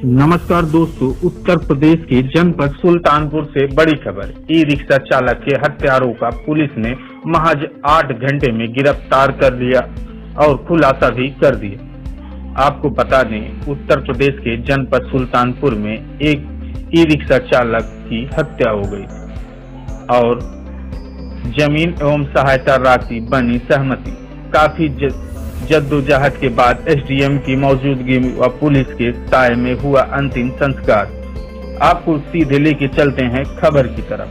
नमस्कार दोस्तों, उत्तर प्रदेश के जनपद सुल्तानपुर से बड़ी खबर। ई रिक्शा चालक के हत्यारों का पुलिस ने महज 8 घंटे में गिरफ्तार कर लिया और खुलासा भी कर दिया। आपको बता दें, उत्तर प्रदेश के जनपद सुल्तानपुर में एक ई रिक्शा चालक की हत्या हो गई और जमीन एवं सहायता राशि बनी सहमति। काफी जद्दोजहद के बाद एसडीएम की मौजूदगी व पुलिस के साय में हुआ अंतिम संस्कार। आपको सीधे लेके चलते हैं खबर की तरफ।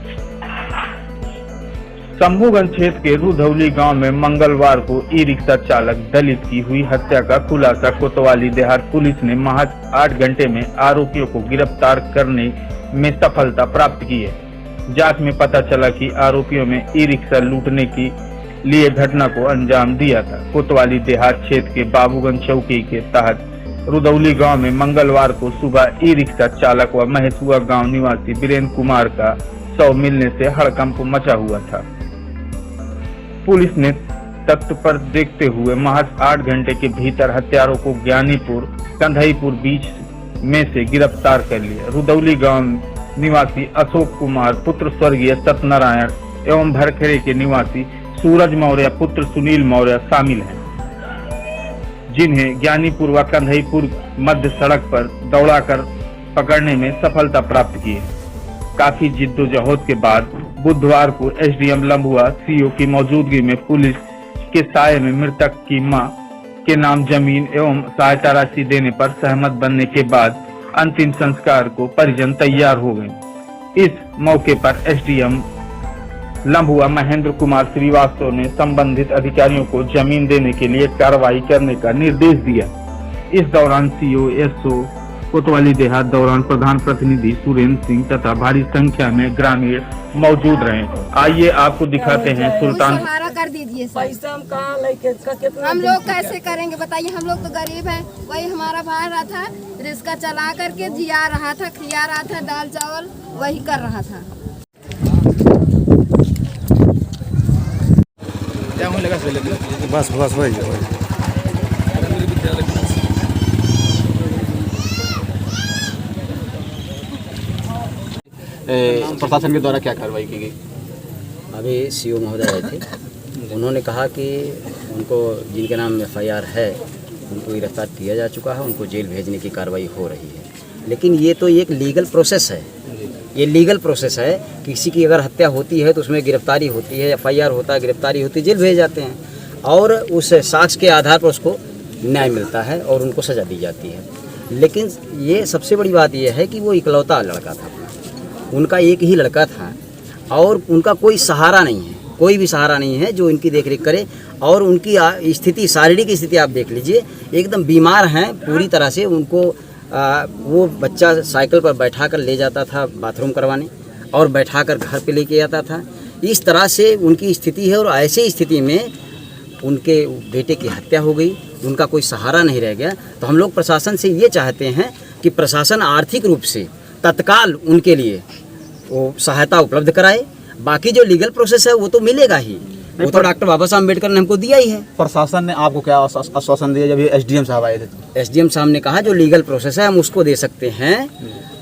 शंभूगंज क्षेत्र के रुधौली गांव में मंगलवार को ई रिक्शा चालक दलित की हुई हत्या का खुलासा कोतवाली देहात पुलिस ने महज 8 घंटे में आरोपियों को गिरफ्तार करने में सफलता प्राप्त की है। जांच में पता चला कि आरोपियों में ई रिक्शा लूटने की लिए घटना को अंजाम दिया था। कोतवाली देहात क्षेत्र के बाबूगंज चौकी के तहत रुधौली गांव में मंगलवार को सुबह ई रिक्शा चालक व महेशुआ गांव निवासी वीरेंद्र कुमार का शव मिलने से हड़कंप मचा हुआ था। पुलिस ने तथ्य पर देखते हुए महज 8 घंटे के भीतर हत्यारों को ज्ञानीपुर कंधईपुर बीच में से गिरफ्तार कर लिया। रुधौली गांव निवासी अशोक कुमार पुत्र स्वर्गीय सत्यनारायण एवं भरखेड़े के निवासी सूरज मौर्य पुत्र सुनील मौर्य शामिल हैं, जिन्हें ज्ञानीपुर व कंधईपुर मध्य सड़क पर दौड़ाकर पकड़ने में सफलता प्राप्त की है। काफी जिद्दोजहद के बाद बुधवार को एसडीएम लंबुआ सीओ की मौजूदगी में पुलिस के साय में मृतक की मां के नाम जमीन एवं सहायता राशि देने पर सहमत बनने के बाद अंतिम संस्कार को परिजन तैयार हो गए। इस मौके पर एसडीएम लंबुआ महेंद्र कुमार श्रीवास्तव ने संबंधित अधिकारियों को जमीन देने के लिए कार्रवाई करने का निर्देश दिया। इस दौरान सीओ एसओ कोतवाली देहात दौरान प्रधान प्रतिनिधि सुरेंद्र सिंह तथा भारी संख्या में ग्रामीण मौजूद रहे। आइए आपको दिखाते हैं सुल्तान। कर दीजिए पैसा हम कहाँ लेके कितना हम लोग कैसे करेंगे बताइए। हम लोग तो गरीब हैं। वही हमारा भाई रहा था, रिक्शा चला करके जिया रहा था, खिया रहा था, दाल चावल वही कर रहा था। बस वही प्रशासन के द्वारा क्या कार्रवाई की गई? अभी सीओ महोदय आए थे, उन्होंने कहा कि उनको जिनके नाम एफआईआर है उनको गिरफ्तार किया जा चुका है, उनको जेल भेजने की कार्रवाई हो रही है। लेकिन ये तो एक लीगल प्रोसेस है, ये लीगल प्रोसेस है। किसी की अगर हत्या होती है तो उसमें गिरफ्तारी होती है, एफआईआर होता है, गिरफ्तारी होती है, जेल भेज जाते हैं और उस साक्ष्य के आधार पर उसको न्याय मिलता है और उनको सज़ा दी जाती है। लेकिन ये सबसे बड़ी बात यह है कि वो इकलौता लड़का था, उनका एक ही लड़का था और उनका कोई सहारा नहीं है, कोई भी सहारा नहीं है जो इनकी देखरेख करे। और उनकी स्थिति, शारीरिक स्थिति आप देख लीजिए, एकदम बीमार हैं पूरी तरह से। उनको वो बच्चा साइकिल पर बैठा कर ले जाता था बाथरूम करवाने और बैठा कर घर पे लेके आता था। इस तरह से उनकी स्थिति है और ऐसी स्थिति में उनके बेटे की हत्या हो गई, उनका कोई सहारा नहीं रह गया। तो हम लोग प्रशासन से ये चाहते हैं कि प्रशासन आर्थिक रूप से तत्काल उनके लिए वो सहायता उपलब्ध कराए। बाकी जो लीगल प्रोसेस है वो तो मिलेगा ही, वो तो डॉक्टर बाबा साहब अम्बेडकर ने हमको दिया ही है। प्रशासन ने आपको क्या आश्वासन दिया जब ये एसडीएम साहब आए थे? एसडीएम साहब ने कहा जो लीगल प्रोसेस है हम उसको दे सकते हैं,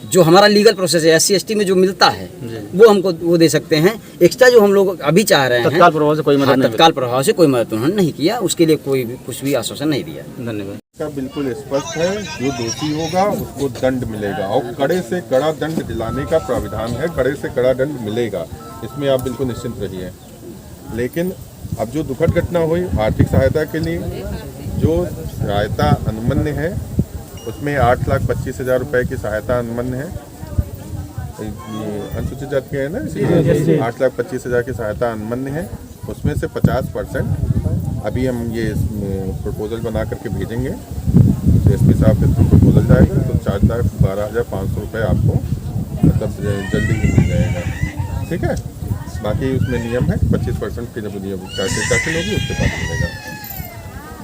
जो हमारा लीगल प्रोसेस है एससी एसटी में जो मिलता है वो हमको वो दे सकते हैं। एक्स्ट्रा जो हम लोग अभी चाह रहे हैं तत्काल प्रभाव से कोई मदद नहीं, तत्काल प्रभाव से कोई मदद उन्होंने नहीं किया, उसके लिए कोई भी कुछ भी आश्वासन नहीं दिया। धन्यवाद। का बिल्कुल स्पष्ट है, जो दोषी होगा उसको दंड मिलेगा और कड़े से कड़ा दंड दिलाने का प्राविधान है, कड़े से कड़ा दंड मिलेगा, इसमें आप बिल्कुल निश्चिंत रहिए। लेकिन अब जो दुखद घटना हुई, आर्थिक सहायता के लिए जो सहायता अनुमन्य है उसमें 8,25,000 रुपये की सहायता अनुमन्य है। ये अनुसूचित जाति है ना, इसलिए 8,25,000 की सहायता अनुमन्य है। उसमें से 50% अभी हम ये प्रपोजल बना करके भेजेंगे, एसपी साहब के थ्रू प्रपोजल जाएगा तो 4,12,500 रुपये आपको मतलब जल्दी ही मिल जाएगा। ठीक है, बाकी उसमें नियम है 25% की जब दाखिल होगी उसके बाद मिलेगा।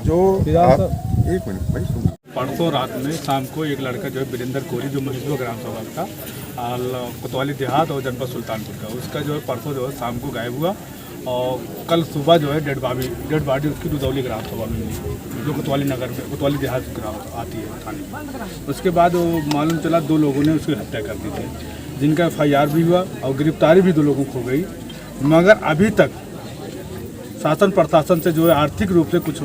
जो आप एक मिनट भाई सुनिए। परसों रात में शाम को एक लड़का जो है वीरेंद्र कोरी, जो महेशुआ ग्राम सभा का कोतवाली देहात और जनपद सुल्तानपुर का, उसका जो है परसों जो है शाम को गायब हुआ और कल सुबह जो है डेड बॉडी उसकी रुदौली ग्राम सभा में मिली, जो कोतवाली नगर में कोतवाली देहात ग्राम आती है थाने में। उसके बाद वो मालूम चला 2 लोगों ने उसकी हत्या कर दी थी, जिनका FIR भी हुआ और गिरफ्तारी भी 2 लोगों को हो गई, मगर अभी तक शासन प्रशासन से जो है आर्थिक रूप से कुछ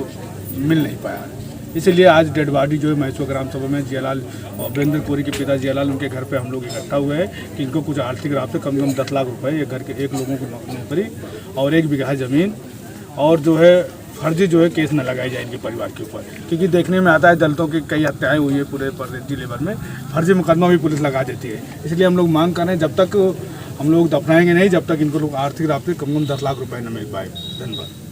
मिल नहीं पाया है। इसलिए आज डेड बॉडी जो है महेश्वर ग्राम सभा में जियालाल और वीरेंद्र कोरी के पिता जियालाल उनके घर पे हम लोग इकट्ठा हुए हैं कि इनको कुछ आर्थिक लाभ से कम से कम 10 लाख रुपए, एक घर के 1 लोगों को नौकरी और 1 बीघा ज़मीन, और जो है फर्जी जो है केस न लगाई जाए इनके परिवार के ऊपर, क्योंकि देखने में आता है दलितों की कई हत्याएं हुई है पूरे जिले भर में, फर्जी मुकदमा भी पुलिस लगा देती है। इसलिए हम लोग मांग कर रहे हैं जब तक हम लोग दफनाएंगे नहीं, जब तक इनको लोग आर्थिक लाभ से कम से कम 10 लाख रुपये न मिल पाए। धन्यवाद।